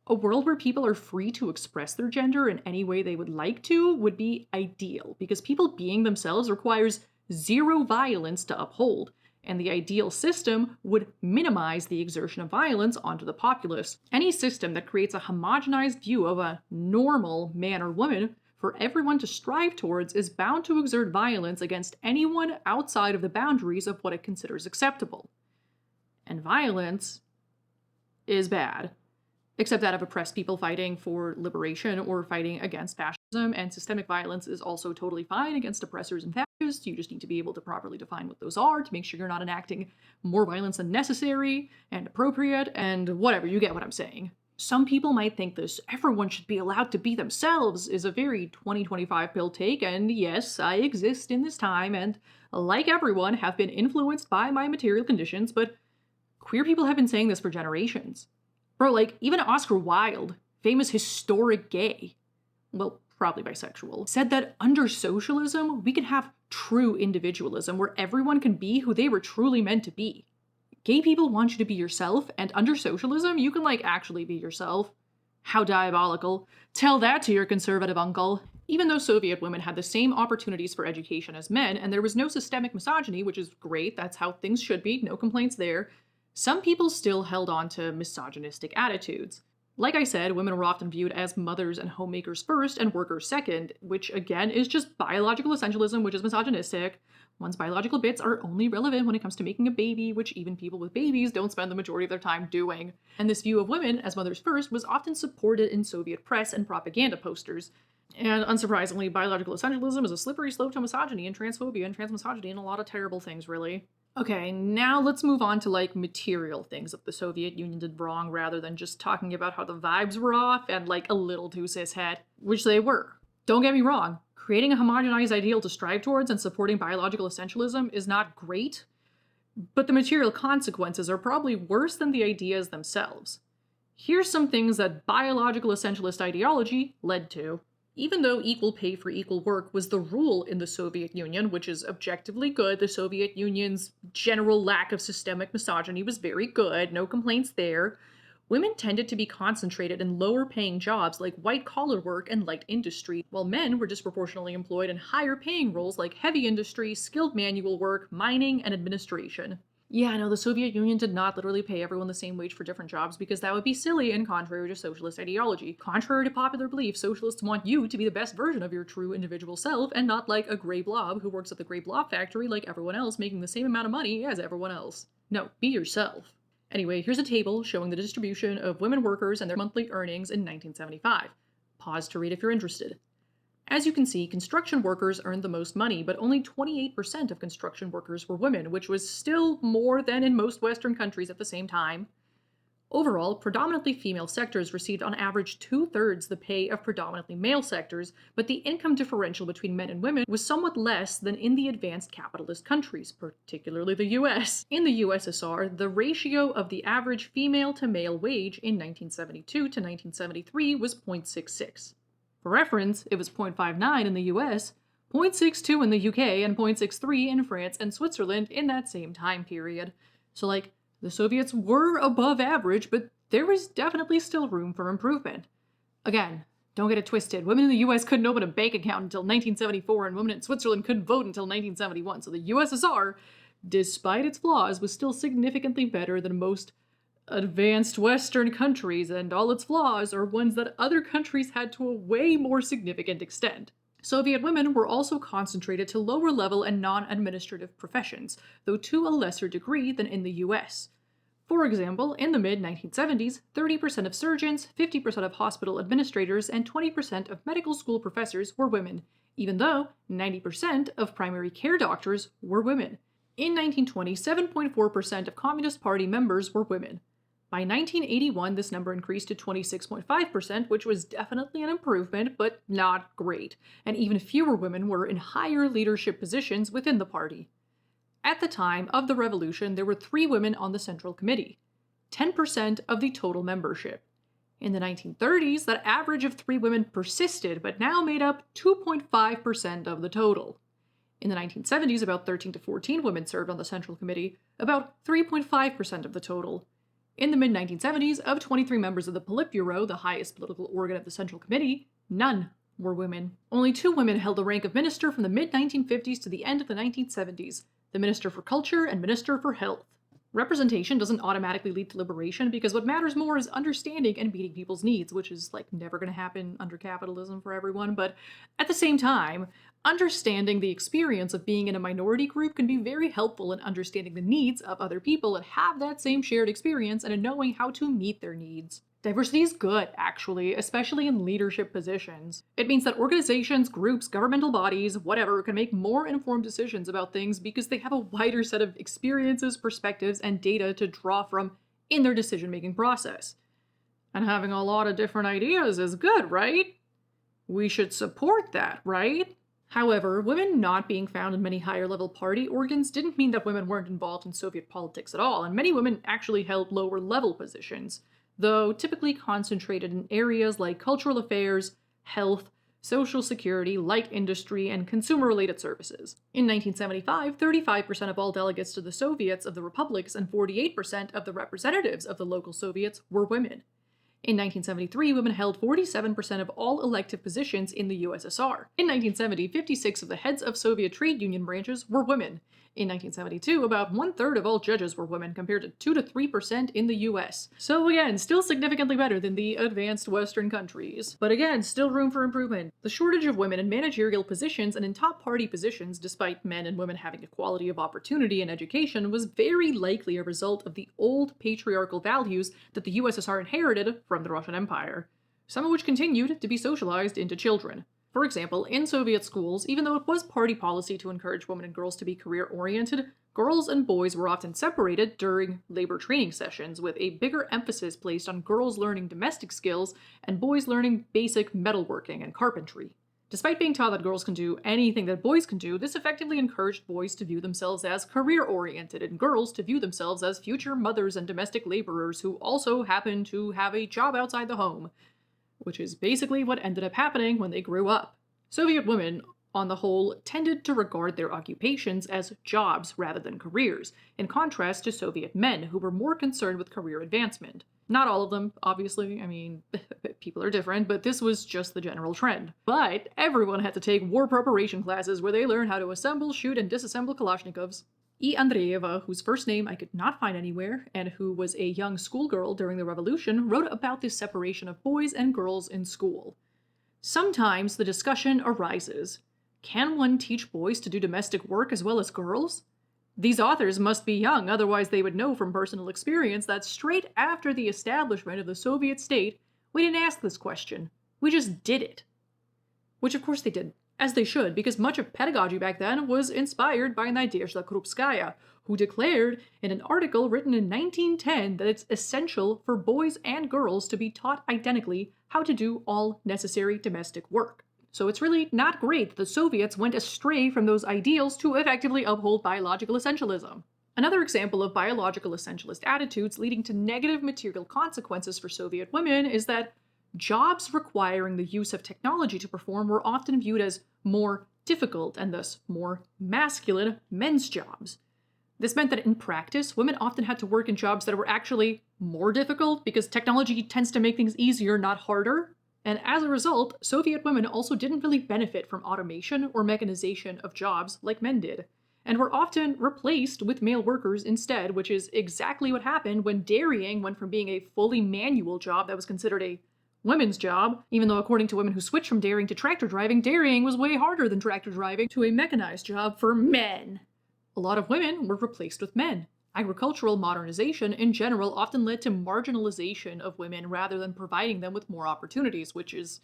Speaker 1: A world where people are free to express their gender in any way they would like to would be ideal, because people being themselves requires zero violence to uphold, and the ideal system would minimize the exertion of violence onto the populace. Any system that creates a homogenized view of a normal man or woman for everyone to strive towards is bound to exert violence against anyone outside of the boundaries of what it considers acceptable. And violence is bad. Except that of oppressed people fighting for liberation or fighting against fascism, and systemic violence is also totally fine against oppressors and fascists. You just need to be able to properly define what those are to make sure you're not enacting more violence than necessary and appropriate, and whatever, you get what I'm saying. Some people might think this everyone should be allowed to be themselves is a very 2025 pill take, and yes, I exist in this time and, like everyone, have been influenced by my material conditions, but queer people have been saying this for generations. Bro, like, even Oscar Wilde, famous historic gay, well, probably bisexual, said that under socialism, we can have true individualism where everyone can be who they were truly meant to be. Gay people want you to be yourself, and under socialism, you can, like, actually be yourself. How diabolical. Tell that to your conservative uncle. Even though Soviet women had the same opportunities for education as men, and there was no systemic misogyny, which is great, that's how things should be, no complaints there, some people still held on to misogynistic attitudes. Like I said, women were often viewed as mothers and homemakers first and workers second, which again is just biological essentialism, which is misogynistic. One's biological bits are only relevant when it comes to making a baby, which even people with babies don't spend the majority of their time doing. And this view of women as mothers first was often supported in Soviet press and propaganda posters. And unsurprisingly, biological essentialism is a slippery slope to misogyny and transphobia and transmisogyny and a lot of terrible things, really. Okay, now let's move on to, like, material things that the Soviet Union did wrong rather than just talking about how the vibes were off and, like, a little too cishet, which they were. Don't get me wrong, creating a homogenized ideal to strive towards and supporting biological essentialism is not great, but the material consequences are probably worse than the ideas themselves. Here's some things that biological essentialist ideology led to. Even though equal pay for equal work was the rule in the Soviet Union, which is objectively good, the Soviet Union's general lack of systemic misogyny was very good, no complaints there, women tended to be concentrated in lower-paying jobs like white-collar work and light industry, while men were disproportionately employed in higher-paying roles like heavy industry, skilled manual work, mining, and administration. Yeah, no, the Soviet Union did not literally pay everyone the same wage for different jobs because that would be silly and contrary to socialist ideology. Contrary to popular belief, socialists want you to be the best version of your true individual self and not like a gray blob who works at the gray blob factory like everyone else making the same amount of money as everyone else. No, be yourself. Anyway, here's a table showing the distribution of women workers and their monthly earnings in 1975. Pause to read if you're interested. As you can see, construction workers earned the most money, but only 28% of construction workers were women, which was still more than in most Western countries at the same time. Overall, predominantly female sectors received on average 2/3 the pay of predominantly male sectors, but the income differential between men and women was somewhat less than in the advanced capitalist countries, particularly the US. In the USSR, the ratio of the average female to male wage in 1972 to 1973 was 0.66. For reference, it was 0.59 in the US, 0.62 in the UK, and 0.63 in France and Switzerland in that same time period. So, like, the Soviets were above average, but there was definitely still room for improvement. Again, don't get it twisted. Women in the US couldn't open a bank account until 1974, and women in Switzerland couldn't vote until 1971. So the USSR, despite its flaws, was still significantly better than most advanced Western countries, and all its flaws are ones that other countries had to a way more significant extent. Soviet women were also concentrated to lower-level and non-administrative professions, though to a lesser degree than in the US. For example, in the mid-1970s, 30% of surgeons, 50% of hospital administrators, and 20% of medical school professors were women, even though 90% of primary care doctors were women. In 1920, 7.4% of Communist Party members were women. By 1981, this number increased to 26.5%, which was definitely an improvement, but not great, and even fewer women were in higher leadership positions within the party. At the time of the revolution, there were 3 women on the Central Committee, 10% of the total membership. In the 1930s, that average of 3 women persisted, but now made up 2.5% of the total. In the 1970s, about 13 to 14 women served on the Central Committee, about 3.5% of the total. In the mid-1970s, of 23 members of the Politburo, the highest political organ of the Central Committee, none were women. Only 2 women held the rank of minister from the mid-1950s to the end of the 1970s, the Minister for Culture and Minister for Health. Representation doesn't automatically lead to liberation because what matters more is understanding and meeting people's needs, which is never going to happen under capitalism for everyone, but at the same time, understanding the experience of being in a minority group can be very helpful in understanding the needs of other people that have that same shared experience and in knowing how to meet their needs. Diversity is good, actually, especially in leadership positions. It means that organizations, groups, governmental bodies, whatever, can make more informed decisions about things because they have a wider set of experiences, perspectives, and data to draw from in their decision-making process. And having a lot of different ideas is good, right? We should support that, right? However, women not being found in many higher-level party organs didn't mean that women weren't involved in Soviet politics at all, and many women actually held lower-level positions, though typically concentrated in areas like cultural affairs, health, social security, light industry, and consumer-related services. In 1975, 35% of all delegates to the Soviets of the republics and 48% of the representatives of the local Soviets were women. In 1973, women held 47% of all elective positions in the USSR. In 1970, 56 of the heads of Soviet trade union branches were women. In 1972, about 1/3 of all judges were women, compared to 2 to 3% in the US. So again, still significantly better than the advanced Western countries. But again, still room for improvement. The shortage of women in managerial positions and in top party positions, despite men and women having equality of opportunity and education, was very likely a result of the old patriarchal values that the USSR inherited from the Russian Empire, some of which continued to be socialized into children. For example, in Soviet schools, even though it was party policy to encourage women and girls to be career-oriented, girls and boys were often separated during labor training sessions, with a bigger emphasis placed on girls learning domestic skills and boys learning basic metalworking and carpentry. Despite being taught that girls can do anything that boys can do, this effectively encouraged boys to view themselves as career-oriented and girls to view themselves as future mothers and domestic laborers who also happen to have a job outside the home, which is basically what ended up happening when they grew up. Soviet women, on the whole, tended to regard their occupations as jobs rather than careers, in contrast to Soviet men who were more concerned with career advancement. Not all of them, obviously, I mean, people are different, but this was just the general trend. But everyone had to take war preparation classes where they learned how to assemble, shoot, and disassemble Kalashnikovs. E. Andreeva, whose first name I could not find anywhere, and who was a young schoolgirl during the revolution, wrote about this separation of boys and girls in school. Sometimes the discussion arises, can one teach boys to do domestic work as well as girls? These authors must be young, otherwise they would know from personal experience that straight after the establishment of the Soviet state, we didn't ask this question. We just did it. Which of course they did. As they should, because much of pedagogy back then was inspired by Nadezhda Krupskaya, who declared in an article written in 1910 that it's essential for boys and girls to be taught identically how to do all necessary domestic work. So it's really not great that the Soviets went astray from those ideals to effectively uphold biological essentialism. Another example of biological essentialist attitudes leading to negative material consequences for Soviet women is that jobs requiring the use of technology to perform were often viewed as more difficult and thus more masculine men's jobs. This meant that in practice, women often had to work in jobs that were actually more difficult because technology tends to make things easier, not harder. And as a result, Soviet women also didn't really benefit from automation or mechanization of jobs like men did, and were often replaced with male workers instead, which is exactly what happened when dairying went from being a fully manual job that was considered a women's job, even though according to women who switched from dairying to tractor driving, dairying was way harder than tractor driving, to a mechanized job for men. A lot of women were replaced with men. Agricultural modernization in general often led to marginalization of women rather than providing them with more opportunities, which is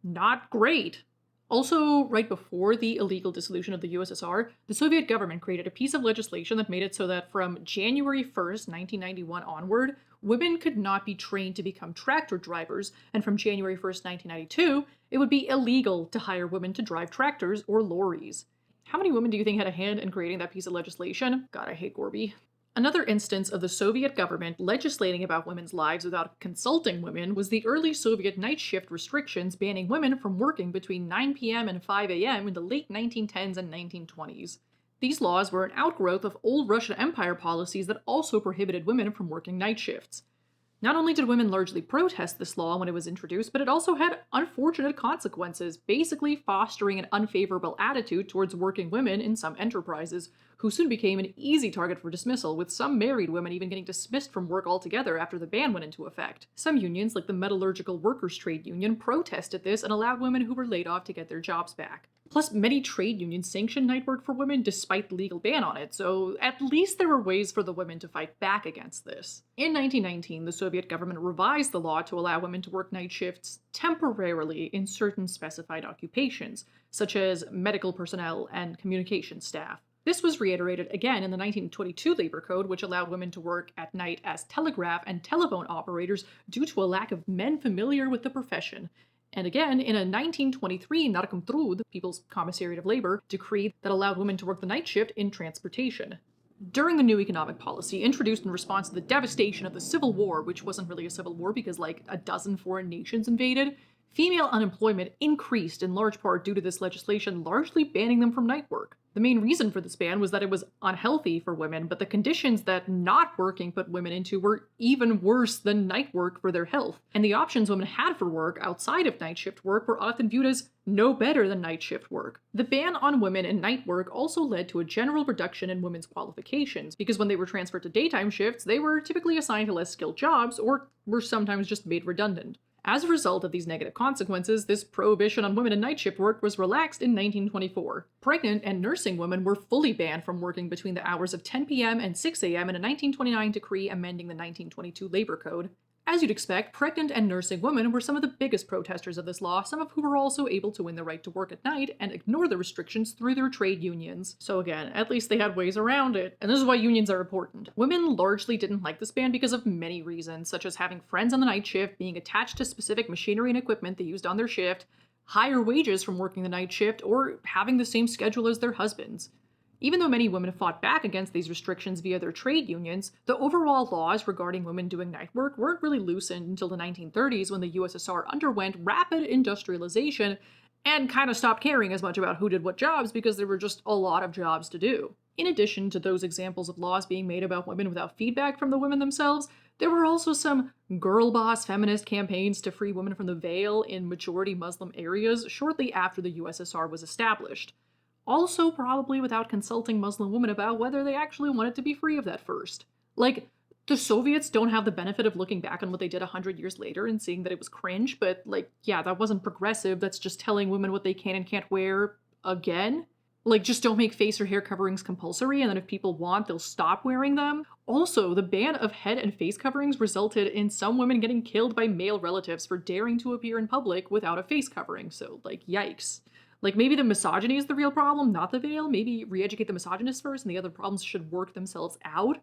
Speaker 1: not great. Also, right before the illegal dissolution of the USSR, the Soviet government created a piece of legislation that made it so that from January 1st, 1991 onward, women could not be trained to become tractor drivers, and from January 1st, 1992, it would be illegal to hire women to drive tractors or lorries. How many women do you think had a hand in creating that piece of legislation? God, I hate Gorby. Another instance of the Soviet government legislating about women's lives without consulting women was the early Soviet night shift restrictions banning women from working between 9 p.m. and 5 a.m. in the late 1910s and 1920s. These laws were an outgrowth of old Russian Empire policies that also prohibited women from working night shifts. Not only did women largely protest this law when it was introduced, but it also had unfortunate consequences, basically fostering an unfavorable attitude towards working women in some enterprises, who soon became an easy target for dismissal, with some married women even getting dismissed from work altogether after the ban went into effect. Some unions, like the Metallurgical Workers' Trade Union, protested this and allowed women who were laid off to get their jobs back. Plus, many trade unions sanctioned night work for women despite the legal ban on it, so at least there were ways for the women to fight back against this. In 1919, the Soviet government revised the law to allow women to work night shifts temporarily in certain specified occupations, such as medical personnel and communication staff. This was reiterated again in the 1922 Labor Code, which allowed women to work at night as telegraph and telephone operators due to a lack of men familiar with the profession. And again, in a 1923 Narkomtrud, People's Commissariat of Labor, decree that allowed women to work the night shift in transportation. During the new economic policy, introduced in response to the devastation of the Civil War, which wasn't really a civil war because like a dozen foreign nations invaded, female unemployment increased in large part due to this legislation largely banning them from night work. The main reason for this ban was that it was unhealthy for women, but the conditions that not working put women into were even worse than night work for their health, and the options women had for work outside of night shift work were often viewed as no better than night shift work. The ban on women in night work also led to a general reduction in women's qualifications, because when they were transferred to daytime shifts, they were typically assigned to less skilled jobs or were sometimes just made redundant. As a result of these negative consequences, this prohibition on women in night shift work was relaxed in 1924. Pregnant and nursing women were fully banned from working between the hours of 10 p.m. and 6 a.m. in a 1929 decree amending the 1922 Labor Code. As you'd expect, pregnant and nursing women were some of the biggest protesters of this law, some of who were also able to win the right to work at night and ignore the restrictions through their trade unions. So again, at least they had ways around it. And this is why unions are important. Women largely didn't like this ban because of many reasons, such as having friends on the night shift, being attached to specific machinery and equipment they used on their shift, higher wages from working the night shift, or having the same schedule as their husbands. Even though many women fought back against these restrictions via their trade unions, the overall laws regarding women doing night work weren't really loosened until the 1930s when the USSR underwent rapid industrialization and kind of stopped caring as much about who did what jobs because there were just a lot of jobs to do. In addition to those examples of laws being made about women without feedback from the women themselves, there were also some girl boss feminist campaigns to free women from the veil in majority Muslim areas shortly after the USSR was established. Also, probably without consulting Muslim women about whether they actually wanted to be free of that first. Like, the Soviets don't have the benefit of looking back on what they did 100 years later and seeing that it was cringe, but, like, yeah, that wasn't progressive. That's just telling women what they can and can't wear again. Like, just don't make face or hair coverings compulsory, and then if people want, they'll stop wearing them. Also, the ban of head and face coverings resulted in some women getting killed by male relatives for daring to appear in public without a face covering, so, like, yikes. Like, maybe the misogyny is the real problem, not the veil. Maybe re-educate the misogynists first, and the other problems should work themselves out,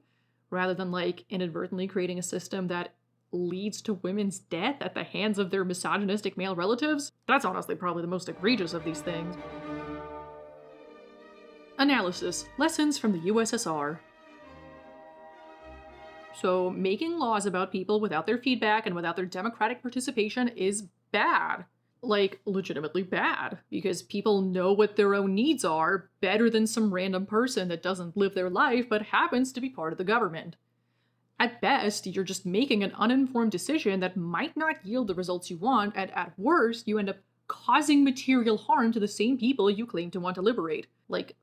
Speaker 1: rather than, like, inadvertently creating a system that leads to women's death at the hands of their misogynistic male relatives. That's honestly probably the most egregious of these things. Analysis. Lessons from the USSR. So, making laws about people without their feedback and without their democratic participation is bad. Like, legitimately bad, because people know what their own needs are better than some random person that doesn't live their life but happens to be part of the government. At best, you're just making an uninformed decision that might not yield the results you want, and at worst, you end up causing material harm to the same people you claim to want to liberate. Like,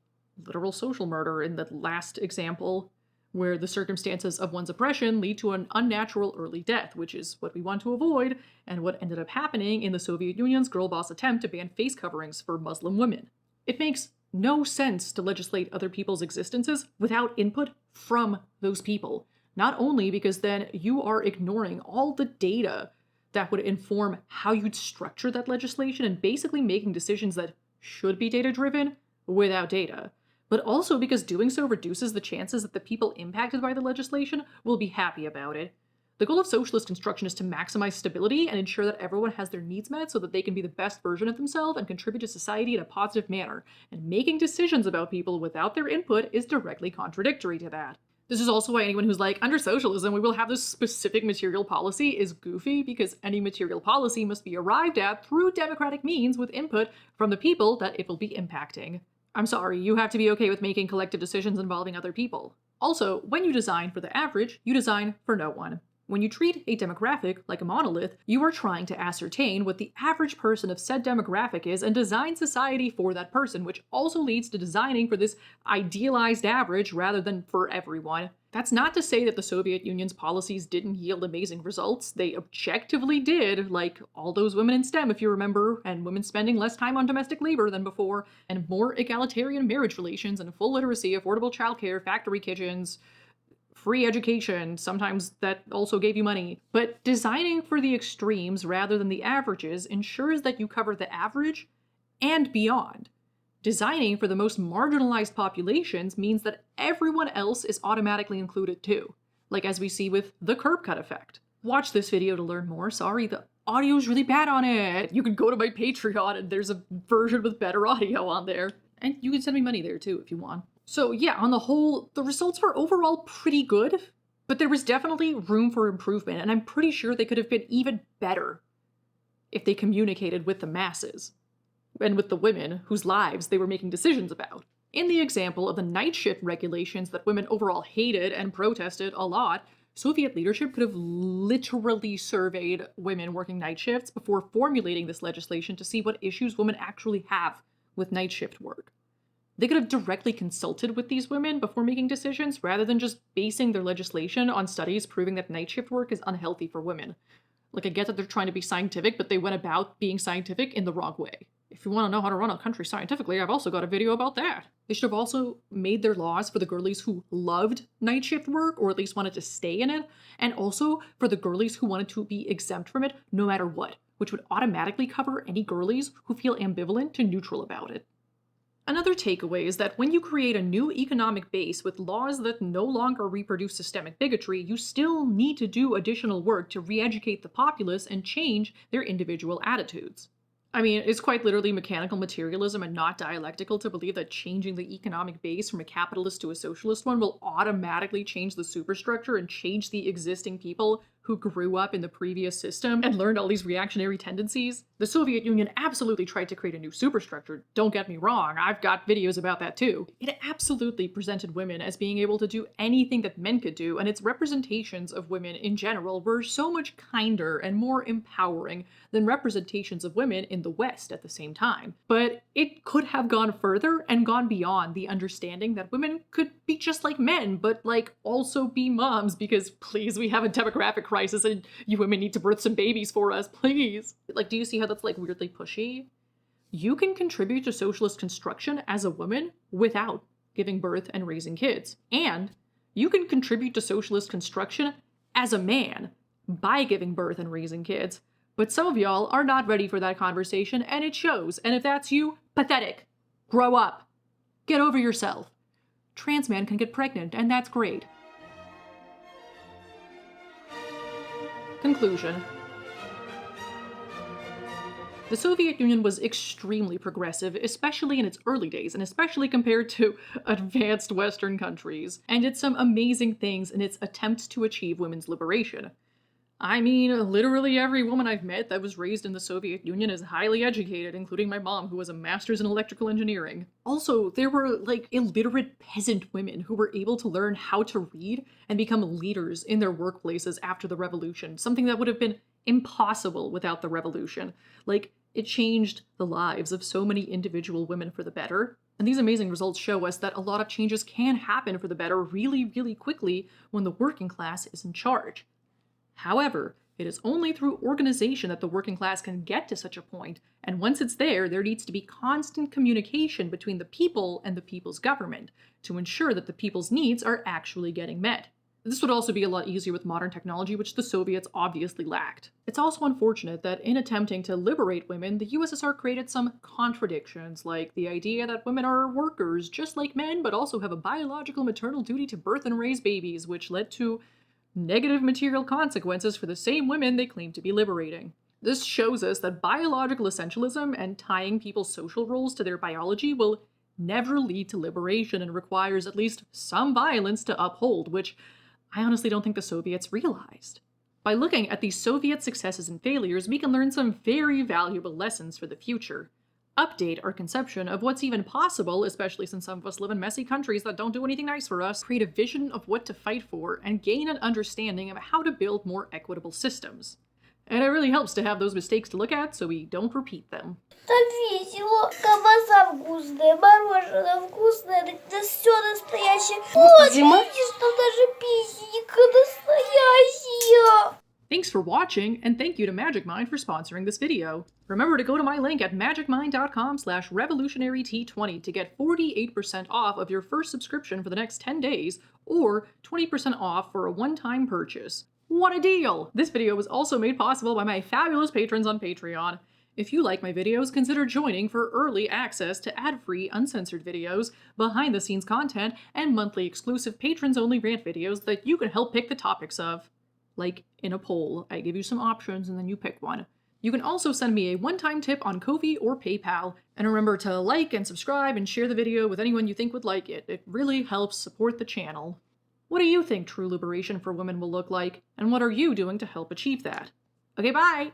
Speaker 1: literal social murder in the last example, where the circumstances of one's oppression lead to an unnatural early death, which is what we want to avoid, and what ended up happening in the Soviet Union's girl boss attempt to ban face coverings for Muslim women. It makes no sense to legislate other people's existences without input from those people. Not only because then you are ignoring all the data that would inform how you'd structure that legislation and basically making decisions that should be data-driven without data, but also because doing so reduces the chances that the people impacted by the legislation will be happy about it. The goal of socialist construction is to maximize stability and ensure that everyone has their needs met so that they can be the best version of themselves and contribute to society in a positive manner, and making decisions about people without their input is directly contradictory to that. This is also why anyone who's like, under socialism we will have this specific material policy is goofy, because any material policy must be arrived at through democratic means with input from the people that it will be impacting. I'm sorry, you have to be okay with making collective decisions involving other people. Also, when you design for the average, you design for no one. When you treat a demographic like a monolith, you are trying to ascertain what the average person of said demographic is and design society for that person, which also leads to designing for this idealized average rather than for everyone. That's not to say that the Soviet Union's policies didn't yield amazing results. They objectively did, like all those women in STEM, if you remember, and women spending less time on domestic labor than before, and more egalitarian marriage relations and full literacy, affordable childcare, factory kitchens, free education, sometimes that also gave you money. But designing for the extremes rather than the averages ensures that you cover the average and beyond. Designing for the most marginalized populations means that everyone else is automatically included too, like as we see with the curb cut effect. Watch this video to learn more. Sorry, the audio's really bad on it. You can go to my Patreon and there's a version with better audio on there. And you can send me money there too if you want. So yeah, on the whole, the results were overall pretty good, but there was definitely room for improvement, and I'm pretty sure they could have been even better if they communicated with the masses, and with the women whose lives they were making decisions about. In the example of the night shift regulations that women overall hated and protested a lot, Soviet leadership could have literally surveyed women working night shifts before formulating this legislation to see what issues women actually have with night shift work. They could have directly consulted with these women before making decisions rather than just basing their legislation on studies proving that night shift work is unhealthy for women. Like, I get that they're trying to be scientific, but they went about being scientific in the wrong way. If you want to know how to run a country scientifically, I've also got a video about that. They should have also made their laws for the girlies who loved night shift work, or at least wanted to stay in it, and also for the girlies who wanted to be exempt from it no matter what, which would automatically cover any girlies who feel ambivalent to neutral about it. Another takeaway is that when you create a new economic base with laws that no longer reproduce systemic bigotry, you still need to do additional work to re-educate the populace and change their individual attitudes. I mean, it's quite literally mechanical materialism and not dialectical to believe that changing the economic base from a capitalist to a socialist one will automatically change the superstructure and change the existing people who grew up in the previous system and learned all these reactionary tendencies. The Soviet Union absolutely tried to create a new superstructure, don't get me wrong, I've got videos about that too. It absolutely presented women as being able to do anything that men could do, and its representations of women in general were so much kinder and more empowering than representations of women in the West at the same time. But it could have gone further and gone beyond the understanding that women could be just like men, but like also be moms, because please, we have a demographic crisis and you women need to birth some babies for us, please. Like, do you see how that's like weirdly pushy? You can contribute to socialist construction as a woman without giving birth and raising kids. And you can contribute to socialist construction as a man by giving birth and raising kids. But some of y'all are not ready for that conversation, and it shows. And if that's you, pathetic. Grow up. Get over yourself. Trans men can get pregnant, and that's great. Conclusion. The Soviet Union was extremely progressive, especially in its early days, and especially compared to advanced Western countries, and did some amazing things in its attempts to achieve women's liberation. I mean, literally every woman I've met that was raised in the Soviet Union is highly educated, including my mom, who was a master's in electrical engineering. Also, there were, like, illiterate peasant women who were able to learn how to read and become leaders in their workplaces after the revolution, something that would have been impossible without the revolution. Like, it changed the lives of so many individual women for the better. And these amazing results show us that a lot of changes can happen for the better really, really quickly when the working class is in charge. However, It is only through organization that the working class can get to such a point, and once it's there needs to be constant communication between the people and the people's government to ensure that the people's needs are actually getting met. This would also be a lot easier with modern technology, which the Soviets obviously lacked. It's also unfortunate that in attempting to liberate women, the USSR created some contradictions, like the idea that women are workers just like men, but also have a biological maternal duty to birth and raise babies, which led to negative material consequences for the same women they claim to be liberating. This shows us that biological essentialism and tying people's social roles to their biology will never lead to liberation and requires at least some violence to uphold, which I honestly don't think the Soviets realized. By looking at these Soviet successes and failures, we can learn some very valuable lessons for the future. Update our conception of what's even possible, especially since some of us live in messy countries that don't do anything nice for us, create a vision of what to fight for, and gain an understanding of how to build more equitable systems. And it really helps to have those mistakes to look at so we don't repeat them.
Speaker 3: Там весело, колбаса вкусная, мороженое вкусное, да все настоящее. Вот,
Speaker 2: Зима?
Speaker 3: видишь, что даже песенка настоящая.
Speaker 1: Thanks for watching, and thank you to MagicMind for sponsoring this video. Remember to go to my link at magicmind.com/revolutionaryt20 to get 48% off of your first subscription for the next 10 days, or 20% off for a one-time purchase. What a deal! This video was also made possible by my fabulous patrons on Patreon. If you like my videos, consider joining for early access to ad-free, uncensored videos, behind-the-scenes content, and monthly exclusive patrons-only rant videos that you can help pick the topics of. Like in a poll, I give you some options and then you pick one. You can also send me a one-time tip on Ko-fi or PayPal. And remember to like and subscribe and share the video with anyone you think would like it. It really helps support the channel. What do you think true liberation for women will look like? And what are you doing to help achieve that? Okay, bye!